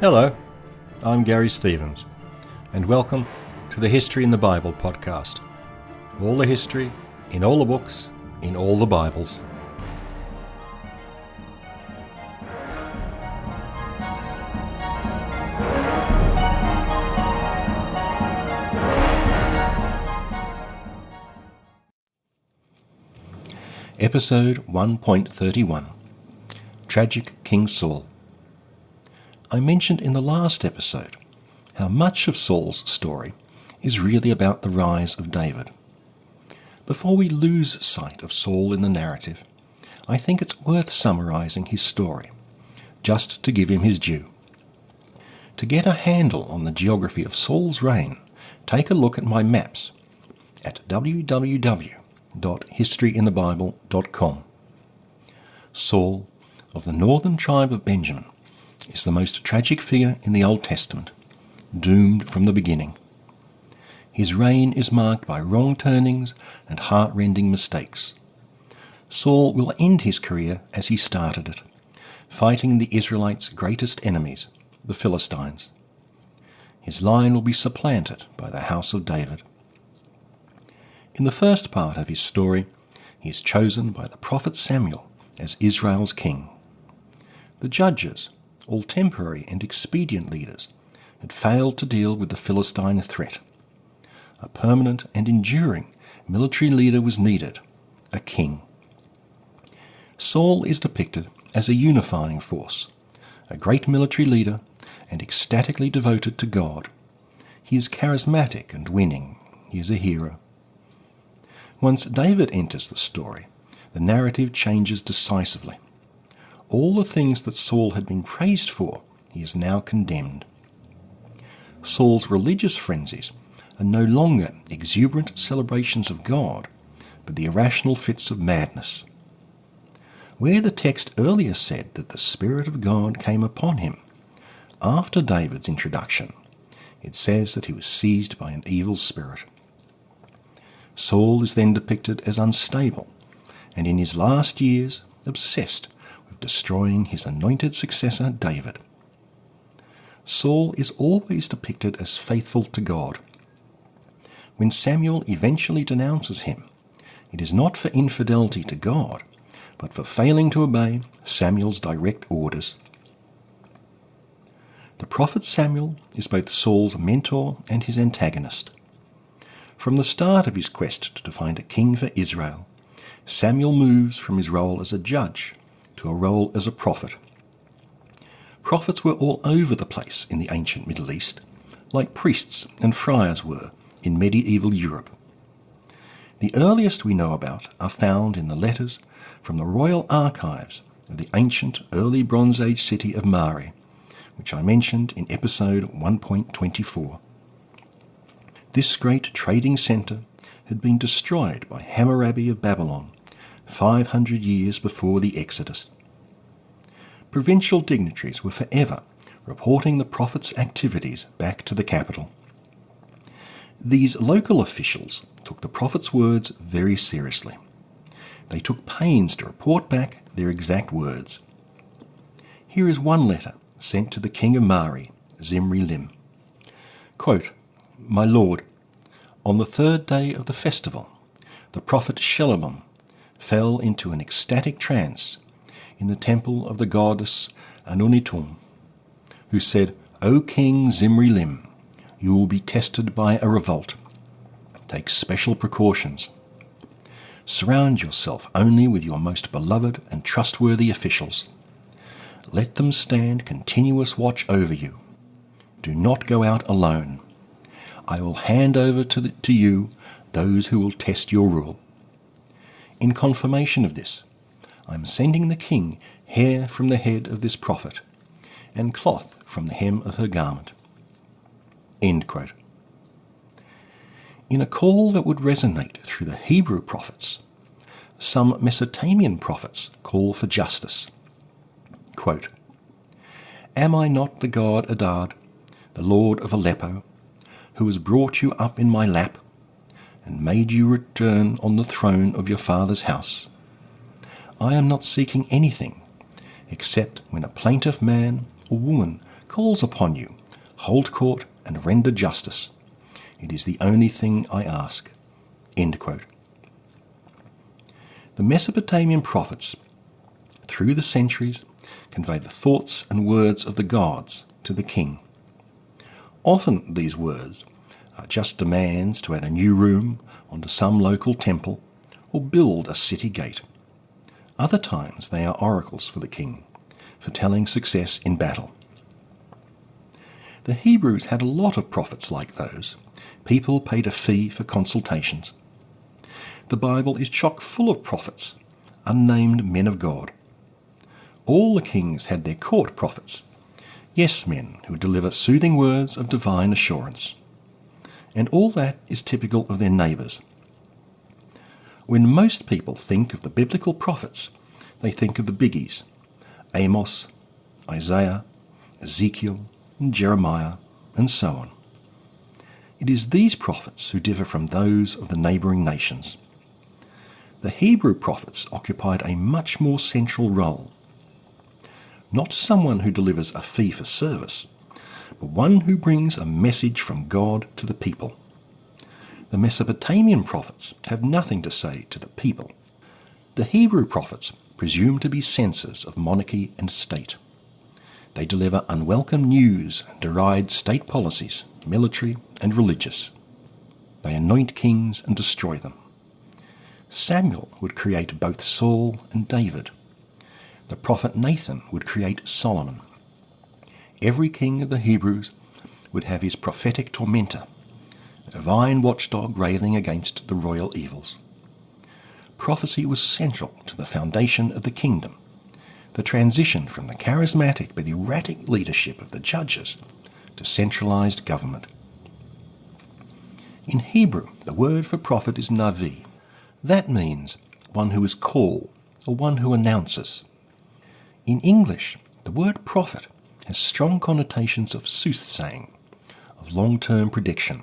Hello, I'm Garry Stevens, and welcome to the History in the Bible podcast. All the history, in all the books, in all the Bibles. Episode 1.31 Tragic King Saul. I mentioned in the last episode how much of Saul's story is really about the rise of David. Before we lose sight of Saul in the narrative, I think it's worth summarising his story, just to give him his due. To get a handle on the geography of Saul's reign, take a look at my maps at www.historyinthebible.com. Saul, of the northern tribe of Benjamin, is the most tragic figure in the Old Testament, doomed from the beginning. His reign is marked by wrong turnings and heart-rending mistakes. Saul will end his career as he started it, fighting the Israelites' greatest enemies, the Philistines. His line will be supplanted by the house of David. In the first part of his story, he is chosen by the prophet Samuel as Israel's king. The judges, all temporary and expedient leaders, had failed to deal with the Philistine threat. A permanent and enduring military leader was needed, a king. Saul is depicted as a unifying force, a great military leader and ecstatically devoted to God. He is charismatic and winning. He is a hero. Once David enters the story, the narrative changes decisively. All the things that Saul had been praised for, he is now condemned. Saul's religious frenzies are no longer exuberant celebrations of God, but the irrational fits of madness. Where the text earlier said that the Spirit of God came upon him, after David's introduction, it says that he was seized by an evil spirit. Saul is then depicted as unstable, and in his last years obsessed with destroying his anointed successor David. Saul is always depicted as faithful to God. When Samuel eventually denounces him, it is not for infidelity to God, but for failing to obey Samuel's direct orders. The prophet Samuel is both Saul's mentor and his antagonist. From the start of his quest to find a king for Israel, Samuel moves from his role as a judge to a role as a prophet. Prophets were all over the place in the ancient Middle East, like priests and friars were in medieval Europe. The earliest we know about are found in the letters from the royal archives of the ancient early Bronze Age city of Mari, which I mentioned in episode 1.24. This great trading centre had been destroyed by Hammurabi of Babylon 500 years before the Exodus. Provincial dignitaries were forever reporting the prophet's activities back to the capital. These local officials took the prophet's words very seriously. They took pains to report back their exact words. Here is one letter sent to the king of Mari, Zimri-Lim. Quote, "My lord, on the third day of the festival, the prophet Shelomim fell into an ecstatic trance in the temple of the goddess Anunitum, who said, 'O King Zimri-Lim, you will be tested by a revolt. Take special precautions. Surround yourself only with your most beloved and trustworthy officials. Let them stand continuous watch over you. Do not go out alone. I will hand over to you those who will test your rule. In confirmation of this, I am sending the king hair from the head of this prophet, and cloth from the hem of her garment.'" End quote. In a call that would resonate through the Hebrew prophets, some Mesopotamian prophets call for justice. Quote, "Am I not the god Adad, the lord of Aleppo, who has brought you up in my lap and made you return on the throne of your father's house? I am not seeking anything, except when a plaintive man or woman calls upon you, hold court and render justice. It is the only thing I ask." End quote. The Mesopotamian prophets, through the centuries, convey the thoughts and words of the gods to the king. Often these words are just demands to add a new room onto some local temple or build a city gate. Other times they are oracles for the king, foretelling success in battle. The Hebrews had a lot of prophets like those. People paid a fee for consultations. The Bible is chock full of prophets, unnamed men of God. All the kings had their court prophets, yes men who deliver soothing words of divine assurance. And all that is typical of their neighbours. When most people think of the biblical prophets, they think of the biggies: Amos, Isaiah, Ezekiel, and Jeremiah, and so on. It is these prophets who differ from those of the neighbouring nations. The Hebrew prophets occupied a much more central role. Not someone who delivers a fee for service, but one who brings a message from God to the people. The Mesopotamian prophets have nothing to say to the people. The Hebrew prophets presume to be censors of monarchy and state. They deliver unwelcome news and deride state policies, military and religious. They anoint kings and destroy them. Samuel would create both Saul and David. The prophet Nathan would create Solomon. Every king of the Hebrews would have his prophetic tormentor, a divine watchdog railing against the royal evils. Prophecy was central to the foundation of the kingdom, the transition from the charismatic but erratic leadership of the judges to centralized government. In Hebrew, the word for prophet is navi. That means one who is called or one who announces. In English, the word prophet has strong connotations of soothsaying, of long-term prediction.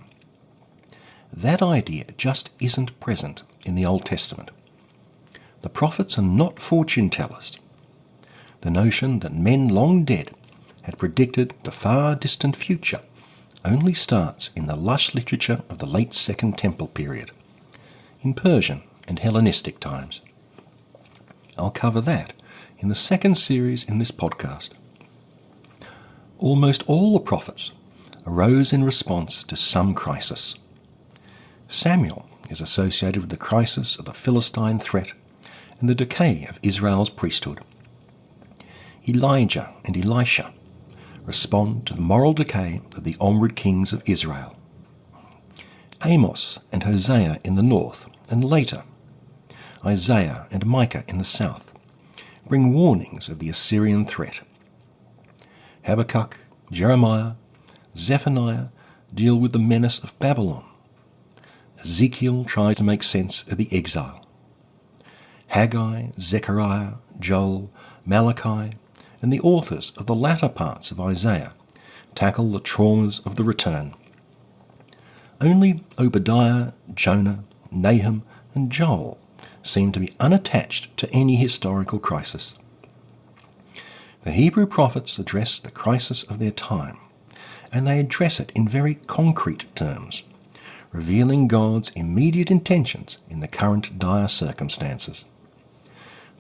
That idea just isn't present in the Old Testament. The prophets are not fortune tellers. The notion that men long dead had predicted the far distant future only starts in the lush literature of the late Second Temple period, in Persian and Hellenistic times. I'll cover that in the second series in this podcast. Almost all the prophets arose in response to some crisis. Samuel is associated with the crisis of the Philistine threat and the decay of Israel's priesthood. Elijah and Elisha respond to the moral decay of the onward kings of Israel. Amos and Hosea in the north, and later Isaiah and Micah in the south, bring warnings of the Assyrian threat. Habakkuk, Jeremiah, Zephaniah deal with the menace of Babylon. Ezekiel tries to make sense of the exile. Haggai, Zechariah, Joel, Malachi, and the authors of the latter parts of Isaiah tackle the traumas of the return. Only Obadiah, Jonah, Nahum, and Joel seem to be unattached to any historical crisis. The Hebrew prophets address the crisis of their time, and they address it in very concrete terms, revealing God's immediate intentions in the current dire circumstances.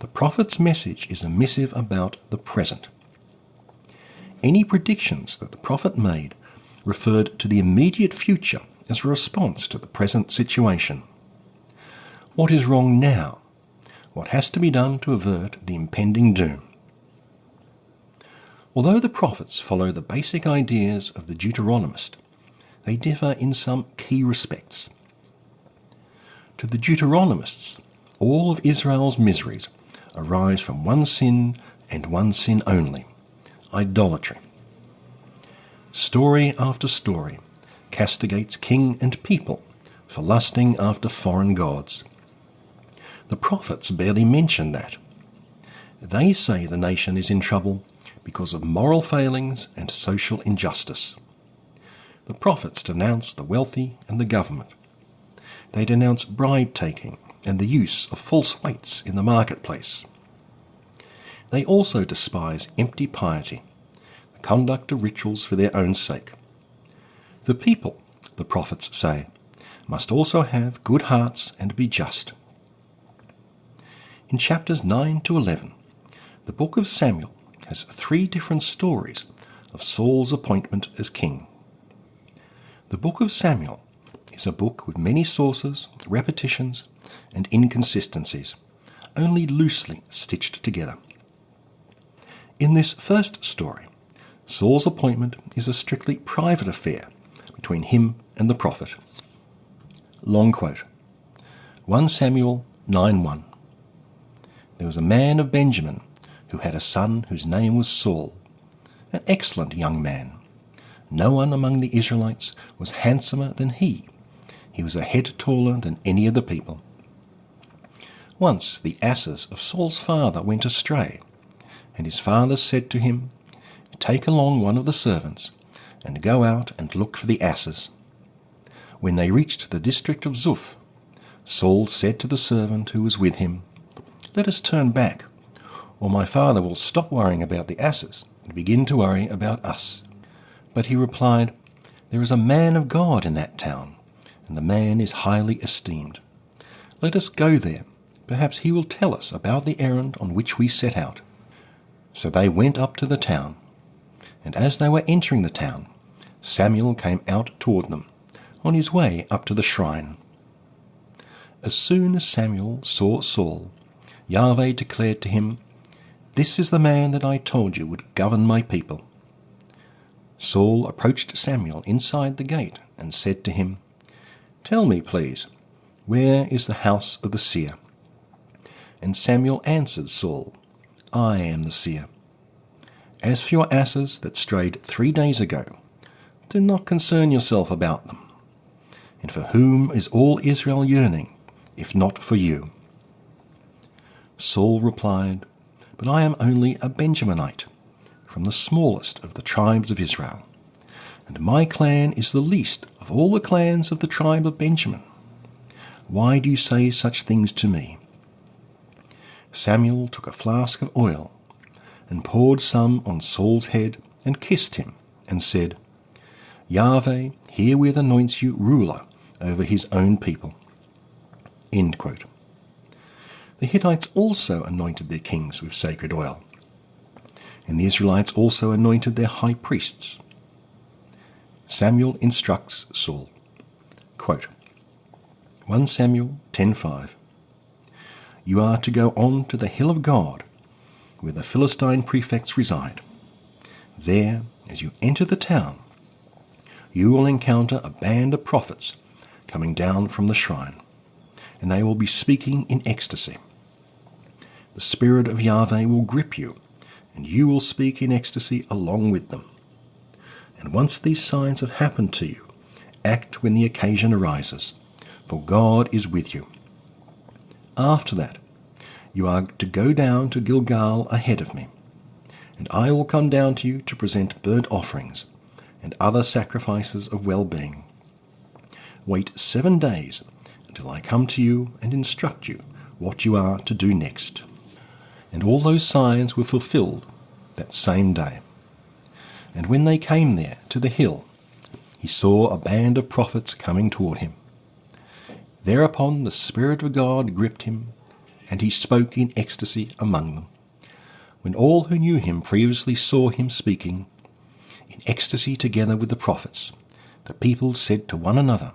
The prophet's message is a missive about the present. Any predictions that the prophet made referred to the immediate future as a response to the present situation. What is wrong now? What has to be done to avert the impending doom? Although the prophets follow the basic ideas of the Deuteronomist, they differ in some key respects. To the Deuteronomists, all of Israel's miseries arise from one sin and one sin only: idolatry. Story after story castigates king and people for lusting after foreign gods. The prophets barely mention that. They say the nation is in trouble because of moral failings and social injustice. The prophets denounce the wealthy and the government. They denounce bribe-taking and the use of false weights in the marketplace. They also despise empty piety, the conduct of rituals for their own sake. The people, the prophets say, must also have good hearts and be just. In chapters 9 to 11, the book of Samuel has 3 different stories of Saul's appointment as king. The book of Samuel is a book with many sources, repetitions, and inconsistencies, only loosely stitched together. In this first story, Saul's appointment is a strictly private affair between him and the prophet. Long quote. 1 Samuel 9:1. There was a man of Benjamin who had a son whose name was Saul, an excellent young man. No one among the Israelites was handsomer than he. He was a head taller than any of the people. Once the asses of Saul's father went astray, and his father said to him, "Take along one of the servants, and go out and look for the asses." When they reached the district of Zuph, Saul said to the servant who was with him, "Let us turn back, or my father will stop worrying about the asses and begin to worry about us." But he replied, "There is a man of God in that town, and the man is highly esteemed. Let us go there. Perhaps he will tell us about the errand on which we set out." So they went up to the town, and as they were entering the town, Samuel came out toward them, on his way up to the shrine. As soon as Samuel saw Saul, Yahweh declared to him, "This is the man that I told you would govern my people." Saul approached Samuel inside the gate and said to him, "Tell me, please, where is the house of the seer?" And Samuel answered Saul, "I am the seer. As for your asses that strayed 3 days ago, do not concern yourself about them. And for whom is all Israel yearning, if not for you?" Saul replied, "But I am only a Benjaminite, from the smallest of the tribes of Israel, and my clan is the least of all the clans of the tribe of Benjamin. Why do you say such things to me?" Samuel took a flask of oil and poured some on Saul's head and kissed him and said, "Yahweh herewith anoints you ruler over his own people." End quote. The Hittites also anointed their kings with sacred oil, and the Israelites also anointed their high priests. Samuel instructs Saul. Quote, 1 Samuel 10:5. "You are to go on to the hill of God, where the Philistine prefects reside. There, as you enter the town, you will encounter a band of prophets coming down from the shrine, and they will be speaking in ecstasy. The Spirit of Yahweh will grip you, and you will speak in ecstasy along with them. And once these signs have happened to you, act when the occasion arises, for God is with you. After that, you are to go down to Gilgal ahead of me, and I will come down to you to present burnt offerings and other sacrifices of well-being. Wait 7 days until I come to you and instruct you what you are to do next." And all those signs were fulfilled that same day. And when they came there to the hill, he saw a band of prophets coming toward him. Thereupon the Spirit of God gripped him, and he spoke in ecstasy among them. When all who knew him previously saw him speaking in ecstasy together with the prophets, the people said to one another,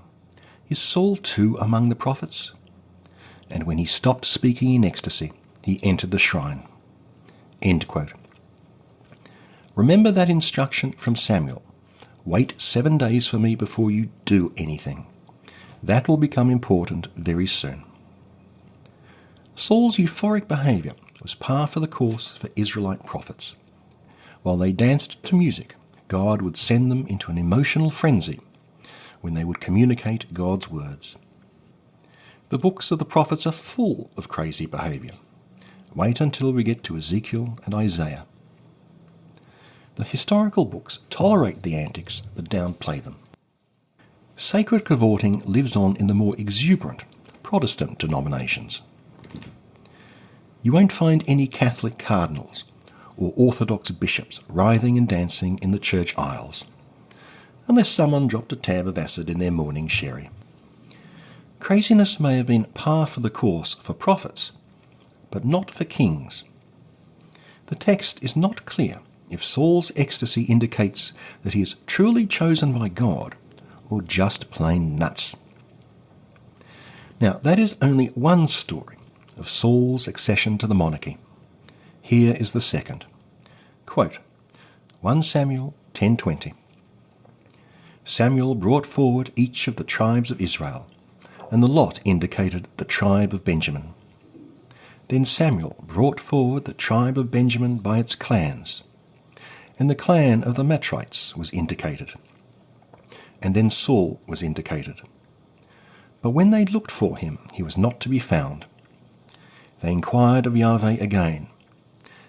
"Is Saul too among the prophets?" And when he stopped speaking in ecstasy, he entered the shrine. End quote. Remember that instruction from Samuel. Wait 7 days for me before you do anything. That will become important very soon. Saul's euphoric behaviour was par for the course for Israelite prophets. While they danced to music, God would send them into an emotional frenzy when they would communicate God's words. The books of the prophets are full of crazy behaviour. Wait until we get to Ezekiel and Isaiah. The historical books tolerate the antics but downplay them. Sacred cavorting lives on in the more exuberant Protestant denominations. You won't find any Catholic cardinals or orthodox bishops writhing and dancing in the church aisles, unless someone dropped a tab of acid in their morning sherry. Craziness may have been par for the course for prophets, but not for kings. The text is not clear if Saul's ecstasy indicates that he is truly chosen by God or just plain nuts. Now, that is only one story of Saul's accession to the monarchy. Here is the second. Quote, 1 Samuel 10:20. Samuel brought forward each of the tribes of Israel, and the lot indicated the tribe of Benjamin. Then Samuel brought forward the tribe of Benjamin by its clans, and the clan of the Matrites was indicated. And then Saul was indicated. But when they looked for him, he was not to be found. They inquired of Yahweh again,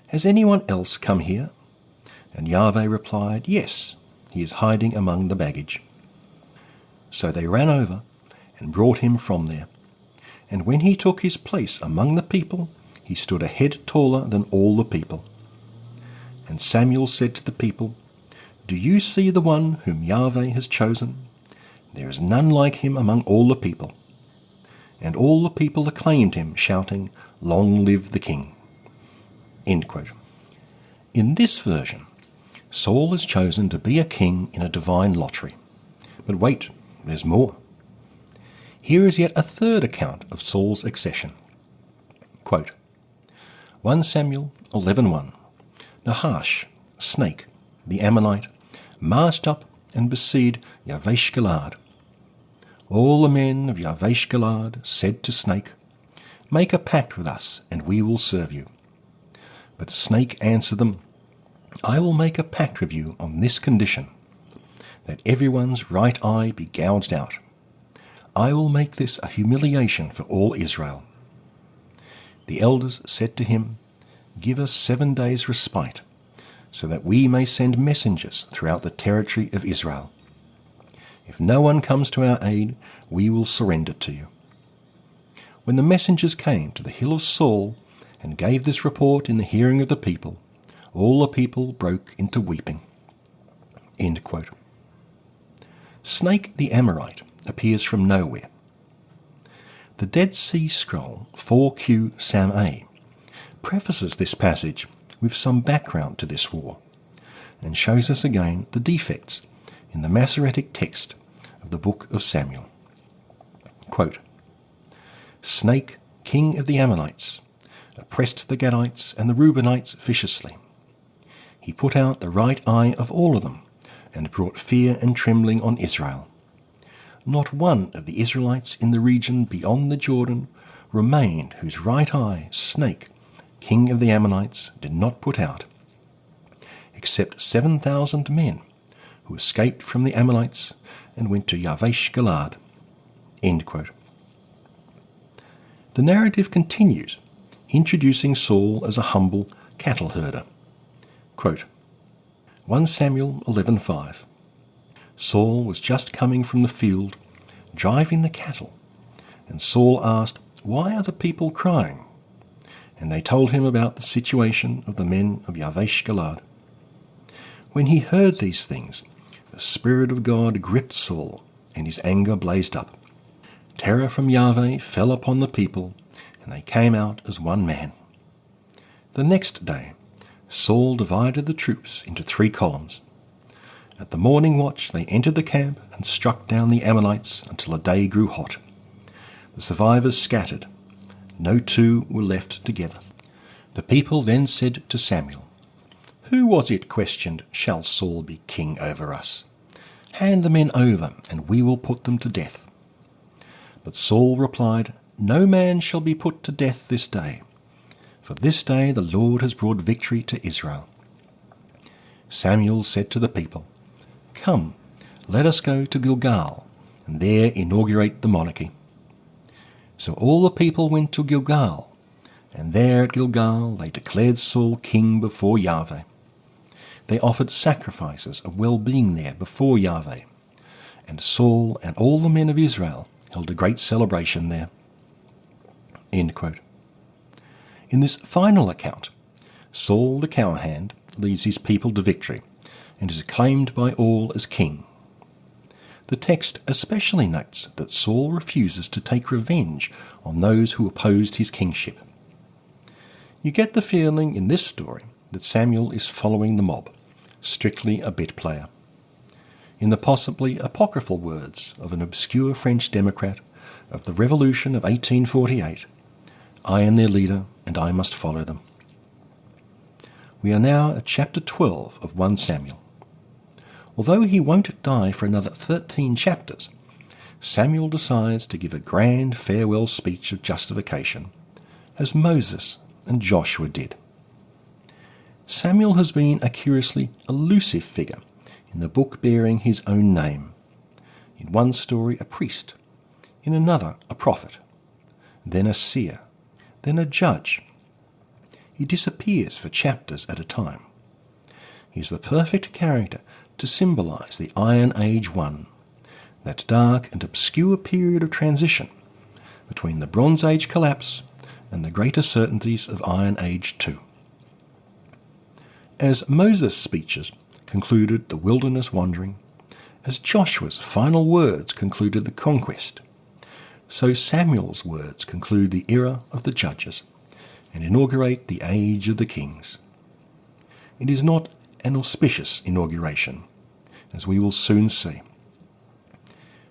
Has anyone else come here? And Yahweh replied, Yes, he is hiding among the baggage. So they ran over and brought him from there. And when he took his place among the people, he stood a head taller than all the people. And Samuel said to the people, Do you see the one whom Yahweh has chosen? There is none like him among all the people. And all the people acclaimed him, shouting, Long live the king. End quote. In this version, Saul is chosen to be a king in a divine lottery. But wait, there's more. Here is yet a third account of Saul's accession. Quote, 1 Samuel 11:1. Nahash, snake, the Ammonite, marched up and besieged Yavesh Galad. All the men of Yavesh Galad said to Snake, Make a pact with us, and we will serve you. But Snake answered them, I will make a pact with you on this condition, that everyone's right eye be gouged out. I will make this a humiliation for all Israel. The elders said to him, Give us 7 days' respite, so that we may send messengers throughout the territory of Israel. If no one comes to our aid, we will surrender to you. When the messengers came to the hill of Saul and gave this report in the hearing of the people, all the people broke into weeping. End quote. Snake the Amorite appears from nowhere. The Dead Sea Scroll 4Q Sam A prefaces this passage with some background to this war and shows us again the defects in the Masoretic text of the book of Samuel. Quote, Snake, king of the Ammonites, oppressed the Gadites and the Reubenites viciously. He put out the right eye of all of them and brought fear and trembling on Israel. Not one of the Israelites in the region beyond the Jordan remained whose right eye, Snake, king of the Ammonites, did not put out, except 7,000 men who escaped from the Ammonites and went to Yavesh Galad. End quote. The narrative continues, introducing Saul as a humble cattle herder. Quote, 1 Samuel 11:5. Saul was just coming from the field, driving the cattle, and Saul asked, Why are the people crying? And they told him about the situation of the men of Yavesh Galad. When he heard these things, the Spirit of God gripped Saul, and his anger blazed up. Terror from Yahweh fell upon the people, and they came out as one man. The next day, Saul divided the troops into 3 columns. At the morning watch they entered the camp and struck down the Ammonites until the day grew hot. The survivors scattered. No 2 were left together. The people then said to Samuel, Who was it questioned, Shall Saul be king over us? Hand the men over, and we will put them to death. But Saul replied, No man shall be put to death this day, for this day the Lord has brought victory to Israel. Samuel said to the people, Come, let us go to Gilgal, and there inaugurate the monarchy. So all the people went to Gilgal, and there at Gilgal they declared Saul king before Yahweh. They offered sacrifices of well-being there before Yahweh, and Saul and all the men of Israel held a great celebration there. End quote. In this final account, Saul the cowhand leads his people to victory and is acclaimed by all as king. The text especially notes that Saul refuses to take revenge on those who opposed his kingship. You get the feeling in this story that Samuel is following the mob, strictly a bit player. In the possibly apocryphal words of an obscure French Democrat of the Revolution of 1848, I am their leader and I must follow them. We are now at chapter 12 of 1 Samuel. Although he won't die for another 13 chapters, Samuel decides to give a grand farewell speech of justification, as Moses and Joshua did. Samuel has been a curiously elusive figure in the book bearing his own name. In one story a priest, in another a prophet, then a seer, then a judge. He disappears for chapters at a time. He is the perfect character to symbolise the Iron Age 1, that dark and obscure period of transition between the Bronze Age collapse and the greater certainties of Iron Age 2. As Moses' speeches concluded the wilderness wandering, as Joshua's final words concluded the conquest, so Samuel's words conclude the era of the judges and inaugurate the age of the kings. It is not an auspicious inauguration, as we will soon see.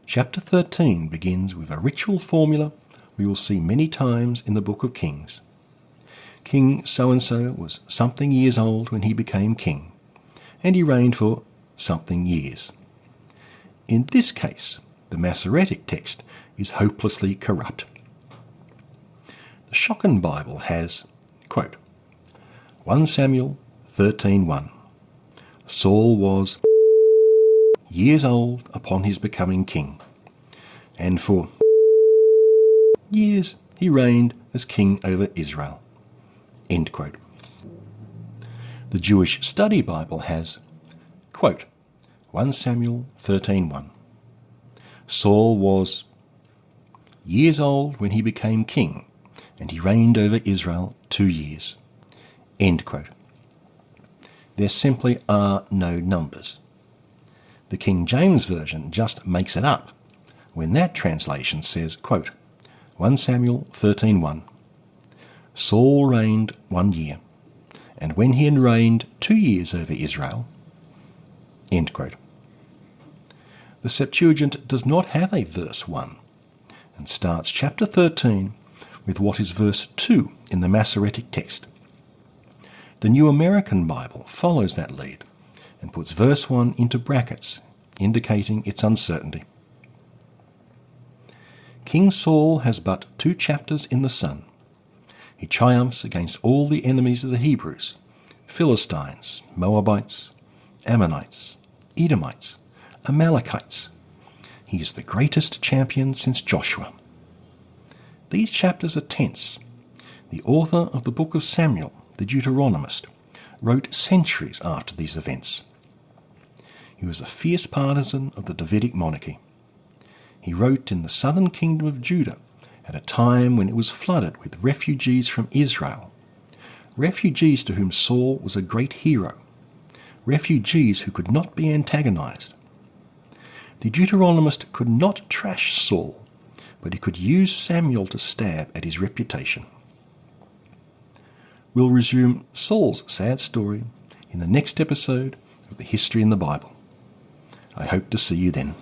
Chapter 13 begins with a ritual formula we will see many times in the Book of Kings. King so-and-so was something years old when he became king, and he reigned for something years. In this case, the Masoretic text is hopelessly corrupt. The Schocken Bible has, quote, 1 Samuel 13:1. Saul was years old upon his becoming king, and for years he reigned as king over Israel. End quote. The Jewish Study Bible has, quote, 1 Samuel 13:1. Saul was years old when he became king, and he reigned over Israel 2 years. End quote. There simply are no numbers. The King James Version just makes it up when that translation says, quote, 1 Samuel 13:1. Saul reigned 1 year, and when he had reigned 2 years over Israel, end quote. The Septuagint does not have a verse 1, and starts chapter 13 with what is verse 2 in the Masoretic text. The New American Bible follows that lead and puts verse 1 into brackets, indicating its uncertainty. King Saul has but 2 chapters in the sun. He triumphs against all the enemies of the Hebrews, Philistines, Moabites, Ammonites, Edomites, Amalekites. He is the greatest champion since Joshua. These chapters are tense. The author of the book of Samuel, the Deuteronomist, wrote centuries after these events. He was a fierce partisan of the Davidic monarchy. He wrote in the southern kingdom of Judah at a time when it was flooded with refugees from Israel, refugees to whom Saul was a great hero, refugees who could not be antagonized. The Deuteronomist could not trash Saul, but he could use Samuel to stab at his reputation. We'll resume Saul's sad story in the next episode of the History in the Bible. I hope to see you then.